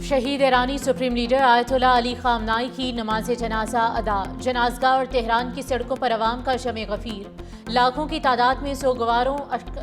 شہید ایرانی supreme leader آیت اللہ علی خامنائی کی نماز جنازہ ادا، جنازگاہ اور تہران کی سڑکوں پر عوام کا جمع غفیر، لاکھوں کی تعداد میں سوگواروں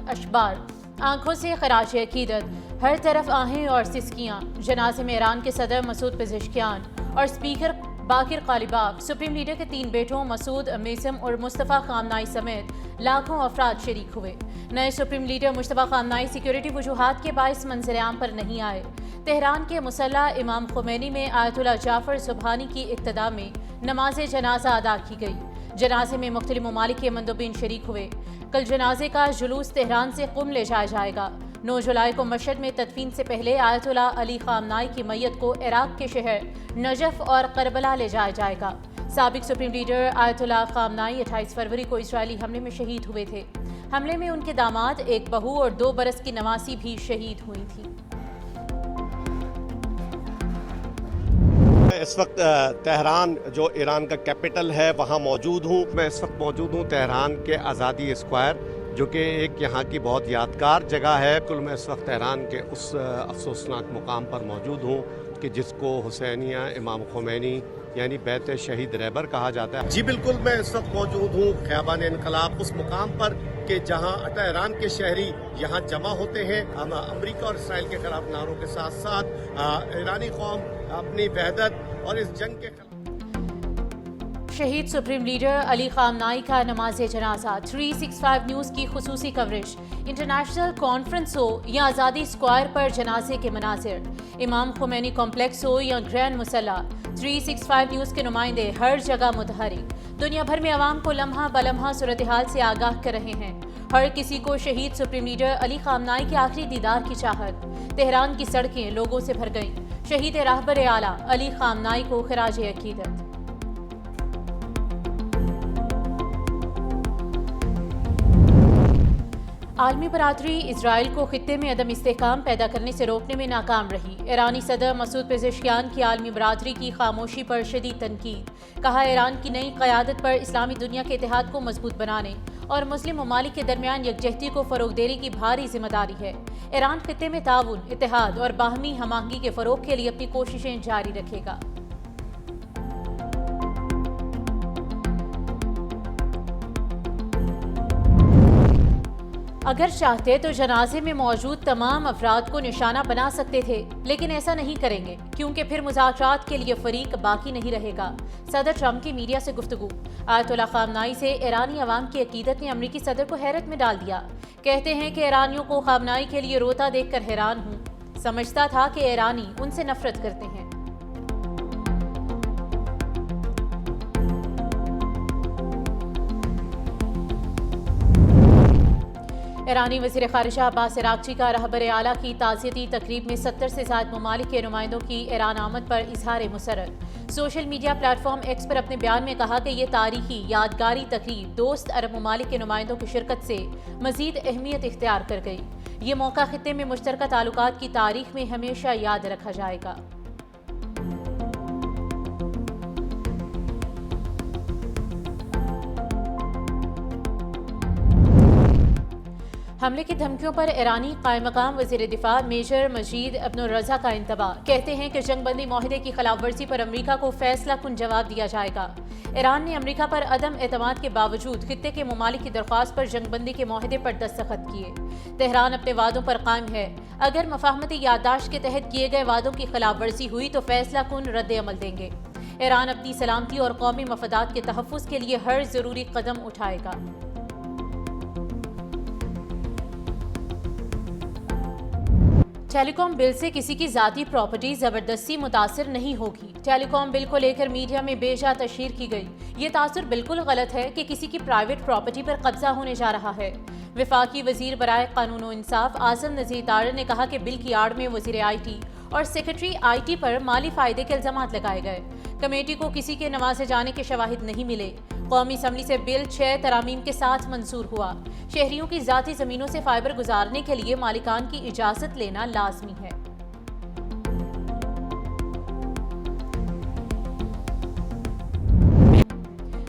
اشبار، آنکھوں سے خراش عقیدت، ہر طرف آہیں اور سسکیاں۔ جنازے میں ایران کے صدر مسعود پزشکیان اور speaker Bagher Qalibaf, supreme leader کے 3 بیٹوں مسعود، میثم اور مصطفیٰ خامنائی سمیت لاکھوں افراد شریک ہوئے۔ نئے سپریم لیڈر مصطفیٰ خامنائی سیکیورٹی وجوہات کے باعث منظر عام پر نہیں آئے۔ تہران کے مصلی امام خمینی میں آیت اللہ جعفر سبحانی کی اقتداء میں نماز جنازہ ادا کی گئی۔ جنازے میں مختلف ممالک کے مندوبین شریک ہوئے۔ کل جنازے کا جلوس تہران سے قم لے جایا جائے گا۔ 9 جولائی کو مشہد میں تدفین سے پہلے آیت اللہ علی خامنائی کی میت کو عراق کے شہر نجف اور کربلا لے جایا جائے گا۔ سابق سپریم لیڈر آیت اللہ خامنائی 28 فروری کو اسرائیلی حملے میں شہید ہوئے تھے۔ حملے میں ان کے داماد، ایک بہو اور 2 برس کی نواسی بھی شہید ہوئی تھی۔ میں اس وقت تہران جو ایران کا کیپٹل ہے وہاں موجود ہوں۔ میں اس وقت موجود ہوں تہران کے آزادی اسکوائر، جو کہ ایک یہاں کی بہت یادگار جگہ ہے۔ کل میں اس وقت تہران کے اس افسوسناک مقام پر موجود ہوں کہ جس کو حسینیہ امام خمینی یعنی بیت شہید رہبر کہا جاتا ہے۔ جی بالکل، میں اس وقت موجود ہوں خیابان انقلاب، اس مقام پر کہ جہاں ایران کے شہری یہاں جمع ہوتے ہیں، امریکہ اور اسرائیل کے خلاف نعروں کے ساتھ ساتھ ایرانی قوم اپنی وحدت اور اس جنگ کے خلاف۔ شہید سپریم لیڈر علی خامنائی کا نماز جنازہ، 365 نیوز کی خصوصی کوریج۔ انٹرنیشنل کانفرنس ہو یا آزادی اسکوائر پر جنازے کے مناظر، امام خمینی کمپلیکس ہو یا گرینڈ مسلح، 365 نیوز کے نمائندے ہر جگہ متحرک، دنیا بھر میں عوام کو لمحہ بلمحہ صورتحال سے آگاہ کر رہے ہیں۔ ہر کسی کو شہید سپریم لیڈر علی خامنائی کے آخری دیدار کی چاہت۔ تہران کی سڑکیں لوگوں سے بھر گئیں۔ شہید راہبر اعلیٰ علی خامنائی کو خراج عقیدت۔ عالمی برادری اسرائیل کو خطے میں عدم استحکام پیدا کرنے سے روکنے میں ناکام رہی۔ ایرانی صدر مسعود پزشکیان کی عالمی برادری کی خاموشی پر شدید تنقید۔ کہا ایران کی نئی قیادت پر اسلامی دنیا کے اتحاد کو مضبوط بنانے اور مسلم ممالک کے درمیان یکجہتی کو فروغ دینے کی بھاری ذمہ داری ہے۔ ایران خطے میں تعاون، اتحاد اور باہمی ہم آہنگی کے فروغ کے لیے اپنی کوششیں جاری رکھے گا۔ اگر چاہتے تو جنازے میں موجود تمام افراد کو نشانہ بنا سکتے تھے، لیکن ایسا نہیں کریں گے کیونکہ پھر مذاکرات کے لیے فریق باقی نہیں رہے گا۔ صدر ٹرمپ کی میڈیا سے گفتگو۔ آیت اللہ خامنائی سے ایرانی عوام کی عقیدت نے امریکی صدر کو حیرت میں ڈال دیا۔ کہتے ہیں کہ ایرانیوں کو خامنائی کے لیے روتا دیکھ کر حیران ہوں، سمجھتا تھا کہ ایرانی ان سے نفرت کرتے ہیں۔ ایرانی وزیر خارجہ عباس عراقچی کا رہبر اعلیٰ کی تعزیتی تقریب میں 70 سے زائد ممالک کے نمائندوں کی ایران آمد پر اظہار مسرت۔ Social media platform X پر اپنے بیان میں کہا کہ یہ تاریخی یادگاری تقریب دوست عرب ممالک کے نمائندوں کی شرکت سے مزید اہمیت اختیار کر گئی۔ یہ موقع خطے میں مشترکہ تعلقات کی تاریخ میں ہمیشہ یاد رکھا جائے گا۔ حملے کی دھمکیوں پر ایرانی قائم مقام وزیر دفاع میجر مجید ابن الرضا کا انتباہ۔ کہتے ہیں کہ جنگ بندی معاہدے کی خلاف ورزی پر امریکہ کو فیصلہ کن جواب دیا جائے گا۔ ایران نے امریکہ پر عدم اعتماد کے باوجود خطے کے ممالک کی درخواست پر جنگ بندی کے معاہدے پر دستخط کیے۔ تہران اپنے وعدوں پر قائم ہے۔ اگر مفاہمتی یادداشت کے تحت کیے گئے وعدوں کی خلاف ورزی ہوئی تو فیصلہ کن رد عمل دیں گے۔ ایران اپنی سلامتی اور قومی مفادات کے تحفظ کے لیے ہر ضروری قدم اٹھائے گا۔ ٹیلی کام بل سے کسی کی ذاتی پراپرٹی زبردستی متاثر نہیں ہوگی۔ ٹیلی کام بل کو لے کر میڈیا میں بے جا تشہیر کی گئی۔ یہ تاثر بالکل غلط ہے کہ کسی کی پرائیویٹ پراپرٹی پر قبضہ ہونے جا رہا ہے۔ وفاقی وزیر برائے قانون و انصاف اعظم نذیر تارڑ نے کہا کہ بل کی آڑ میں وزیر آئی ٹی اور سیکرٹری آئی ٹی پر مالی فائدے کے الزامات لگائے گئے۔ کمیٹی کو کسی کے نوازے جانے کے شواہد نہیں ملے۔ قومی اسمبلی سے بل 6 ترامیم کے ساتھ منظور ہوا۔ شہریوں کی ذاتی زمینوں سے فائبر گزارنے کے لیے مالکان کی اجازت لینا لازمی ہے۔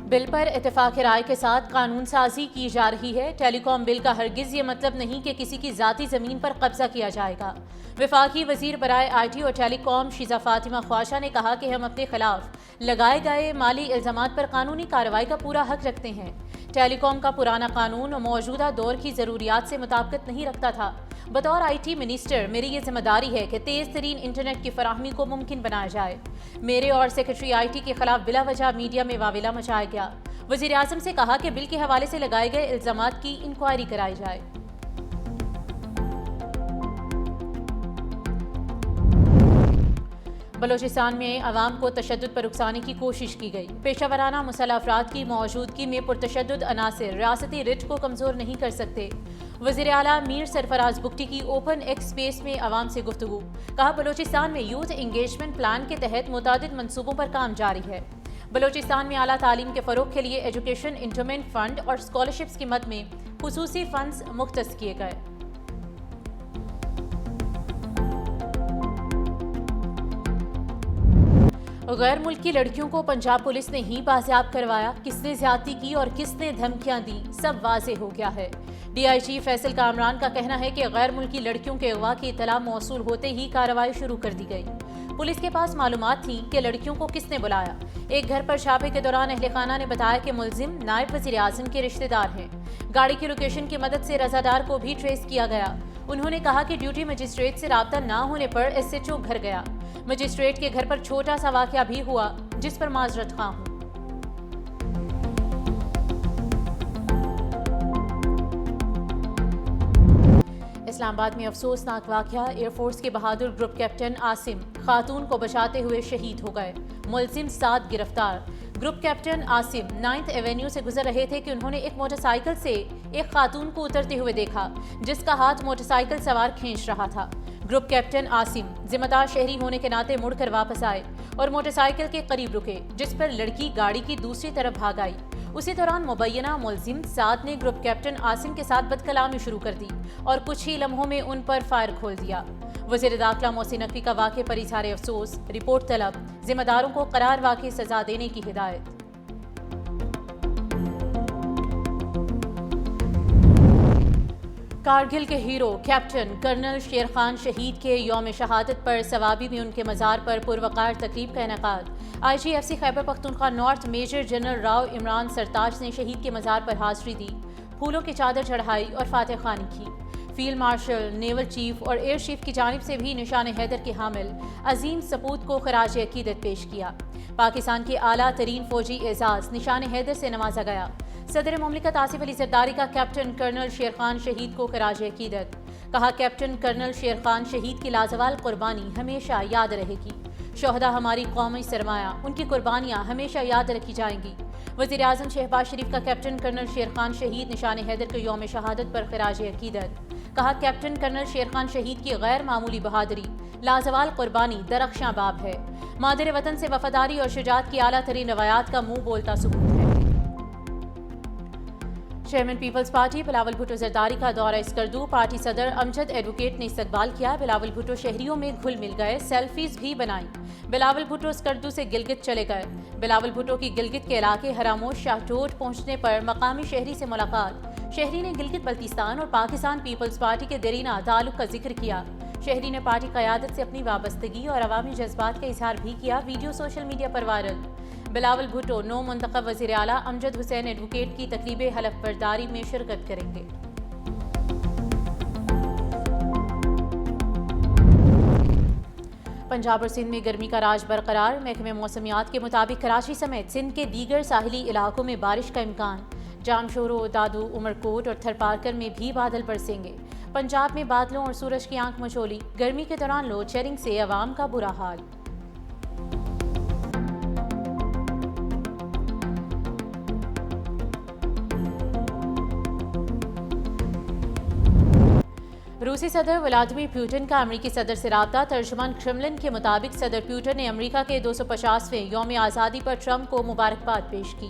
بل پر اتفاق رائے کے ساتھ قانون سازی کی جا رہی ہے۔ ٹیلی کام بل کا ہرگز یہ مطلب نہیں کہ کسی کی ذاتی زمین پر قبضہ کیا جائے گا۔ وفاقی وزیر برائے آئی ٹی اور ٹیلی کام شیزہ فاطمہ خواجہ نے کہا کہ ہم اپنے خلاف لگائے گئے مالی الزامات پر قانونی کارروائی کا پورا حق رکھتے ہیں۔ ٹیلی کام کا پرانا قانون موجودہ دور کی ضروریات سے مطابقت نہیں رکھتا تھا۔ بطور آئی ٹی منسٹر میری یہ ذمہ داری ہے کہ تیز ترین انٹرنیٹ کی فراہمی کو ممکن بنایا جائے۔ میرے اور سیکرٹری آئی ٹی کے خلاف بلا وجہ میڈیا میں واویلا مچایا گیا۔ وزیر اعظم سے کہا کہ بل کے حوالے سے لگائے گئے الزامات کی انکوائری کرائی جائے۔ بلوچستان میں عوام کو تشدد پر اکسانے کی کوشش کی گئی۔ پیشہ ورانہ مسلح افراد کی موجودگی میں پرتشدد عناصر ریاستی رٹ کو کمزور نہیں کر سکتے۔ وزیر اعلیٰ میر سرفراز بگٹی کی اوپن ایکس اسپیس میں عوام سے گفتگو۔ کہا بلوچستان میں یوتھ انگیجمنٹ پلان کے تحت متعدد منصوبوں پر کام جاری ہے۔ بلوچستان میں اعلیٰ تعلیم کے فروغ کے لیے ایجوکیشن انڈومنٹ فنڈ اور اسکالرشپس کی مد میں خصوصی فنڈز مختص کیے گئے۔ غیر ملکی لڑکیوں کو پنجاب پولیس نے ہی بازیاب کروایا۔ کس نے زیادتی کی اور کس نے دھمکیاں دی، سب واضح ہو گیا ہے۔ ڈی آئی جی فیصل کامران کا کہنا ہے کہ غیر ملکی لڑکیوں کے اغوا کی اطلاع موصول ہوتے ہی کارروائی شروع کر دی گئی۔ پولیس کے پاس معلومات تھیں کہ لڑکیوں کو کس نے بلایا۔ ایک گھر پر چھاپے کے دوران اہل خانہ نے بتایا کہ ملزم نائب وزیر اعظم کے رشتہ دار ہیں۔ گاڑی کی لوکیشن کی مدد سے رضادار کو بھی ٹریس کیا گیا۔ انہوں نے کہا کہ ڈیوٹی مجسٹریٹ سے رابطہ نہ ہونے پر ایس ایچ او گھر گیا۔ مجسٹریٹ کے گھر پر چھوٹا سا واقعہ بھی ہوا جس پر معذرت خواہ ہوں۔ اسلام آباد میں افسوسناک واقعہ، ایئر فورس کے بہادر گروپ کیپٹن عاصم خاتون کو بچاتے ہوئے شہید ہو گئے۔ ملزم 7 گرفتار۔ گروپ کیپٹن عاصم 9 ایونیو سے گزر رہے تھے کہ انہوں نے ایک موٹر سائیکل سے ایک خاتون کو اترتے ہوئے دیکھا جس کا ہاتھ موٹر سائیکل سوار کھینچ رہا تھا۔ گروپ کیپٹن عاصم ذمہ دار شہری ہونے کے ناطے مڑ کر واپس آئے اور موٹر سائیکل کے قریب رکے جس پر لڑکی گاڑی کی دوسری طرف بھاگ آئی۔ اسی دوران مبینہ ملزم 7 نے گروپ کیپٹن عاصم کے ساتھ بدکلامی شروع کر دی اور کچھ ہی لمحوں میں ان پر فائر کھول دیا۔ وزیر داخلہ محسن نقوی کا واقعے پر اظہار افسوس، رپورٹ طلب، ذمہ داروں کو قرار واقعی سزا دینے کی ہدایت۔ کارگل کے hero captain colonel Sher Khan شہید کے یوم شہادت پر ثوابی میں ان کے مزار پر پروقار تقریب کا انعقاد۔ I G F C Khyber Pakhtunkhwa north major general Rao Imran Sartaj نے شہید کے مزار پر حاضری دی، پھولوں کی چادر چڑھائی اور فاتح خوانی کی۔ فیلڈ مارشل، نیول چیف اور ایئر چیف کی جانب سے بھی نشان حیدر کے حامل عظیم سپوت کو خراج عقیدت پیش کیا۔ پاکستان کے اعلیٰ ترین فوجی اعزاز نشان حیدر سے نوازا گیا۔ صدر مملکت آصف علی زرداری کا کیپٹن کرنل شیر خان شہید کو خراج عقیدت۔ کہا کیپٹن کرنل شیر خان شہید کی لازوال قربانی ہمیشہ یاد رہے گی۔ شہداء ہماری قومی سرمایہ، ان کی قربانیاں ہمیشہ یاد رکھی جائیں گی۔ وزیر اعظم شہباز شریف کا کیپٹن کرنل شیر خان شہید نشان حیدر کے یوم شہادت پر خراج عقیدت۔ کہا کیپٹن کرنل شیر خان شہید کی غیر معمولی بہادری، لازوال قربانی درخشاں باب ہے۔ مادر وطن سے وفاداری اور شجاعت کی اعلیٰ ترین روایات کا منہ بولتا ثبوت ہے۔ چیئرمین پیپلز پارٹی بلاول بھٹو زرداری کا دورہ اسکردو، پارٹی صدر امجد ایڈوکیٹ نے استقبال کیا۔ بلاول بھٹو شہریوں میں گھل مل گئے، سیلفیز بھی بنائیں۔ بلاول بھٹو اسکردو سے گلگت چلے گئے۔ بلاول بھٹو کی گلگت کے علاقے ہراموش شاہٹوٹ پہنچنے پر مقامی شہری سے ملاقات۔ شہری نے گلگت بلتستان اور پاکستان پیپلز پارٹی کے دیرینہ تعلق کا ذکر کیا۔ شہری نے پارٹی قیادت سے اپنی وابستگی اور عوامی جذبات کا اظہار بھی کیا۔ ویڈیو سوشل میڈیا پر وائرل۔ بلاول بھٹو نو منتخب وزیر اعلیٰ امجد حسین ایڈوکیٹ کی تقریب حلف برداری میں شرکت کریں گے۔ پنجاب اور سندھ میں گرمی کا راج برقرار۔ محکمہ موسمیات کے مطابق کراچی سمیت سندھ کے دیگر ساحلی علاقوں میں بارش کا امکان۔ جامشورو، دادو، عمرکوٹ اور تھرپارکر میں بھی بادل برسیں گے۔ پنجاب میں بادلوں اور سورج کی آنکھ مچولی۔ گرمی کے دوران لوڈ شیڈنگ سے عوام کا برا حال۔ روسی صدر ولادیمیر پوٹن کا امریکی صدر سے رابطہ۔ ترجمان کرملن کے مطابق صدر پوٹن نے امریکہ کے 250ویں یوم آزادی پر ٹرمپ کو مبارکباد پیش کی۔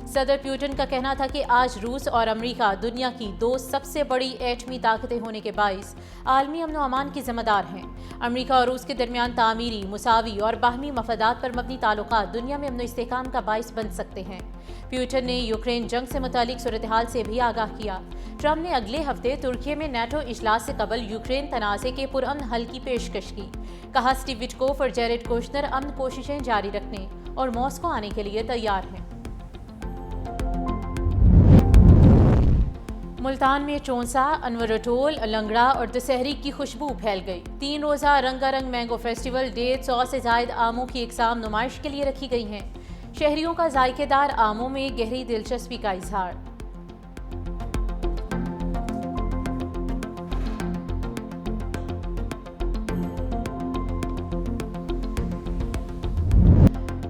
صدر پیوٹن کا کہنا تھا کہ آج روس اور امریکہ دنیا کی دو سب سے بڑی ایٹمی طاقتیں ہونے کے باعث عالمی امن و امان کی ذمہ دار ہیں۔ امریکہ اور روس کے درمیان تعمیری، مساوی اور باہمی مفادات پر مبنی تعلقات دنیا میں امن و استحکام کا باعث بن سکتے ہیں۔ پیوٹن نے یوکرین جنگ سے متعلق صورتحال سے بھی آگاہ کیا۔ ٹرمپ نے اگلے ہفتے ترکی میں نیٹو اجلاس سے قبل یوکرین تنازع کے پرامن حل کی پیشکش کی۔ کہا اسٹیو وٹکوف اور جیریڈ کوشنر امن کوششیں جاری رکھنے اور ماسکو آنے کے لیے تیار ہیں۔ ملتان میں چونسا، انوراٹول، لنگڑا اور دسہری کی خوشبو پھیل گئی۔ 3 روزہ رنگا رنگ مینگو فیسٹیول 150 سے زائد آموں کی اقسام نمائش کے لیے رکھی گئی ہیں۔ شہریوں کا ذائقے دار آموں میں گہری دلچسپی کا اظہار۔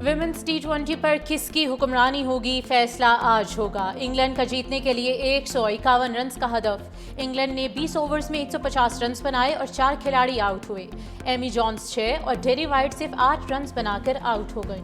ویمنز T20 پر کس کی حکمرانی ہوگی، فیصلہ آج ہوگا۔ انگلینڈ کا جیتنے کے لیے 151 رنز کا ہدف۔ انگلینڈ نے 20 اوورز میں 150 رنز بنائے اور 4 کھلاڑی آؤٹ ہوئے۔ ایمی جونز 6 اور ڈیری وائٹ صرف 8 رنز بنا کر آؤٹ ہو گئے۔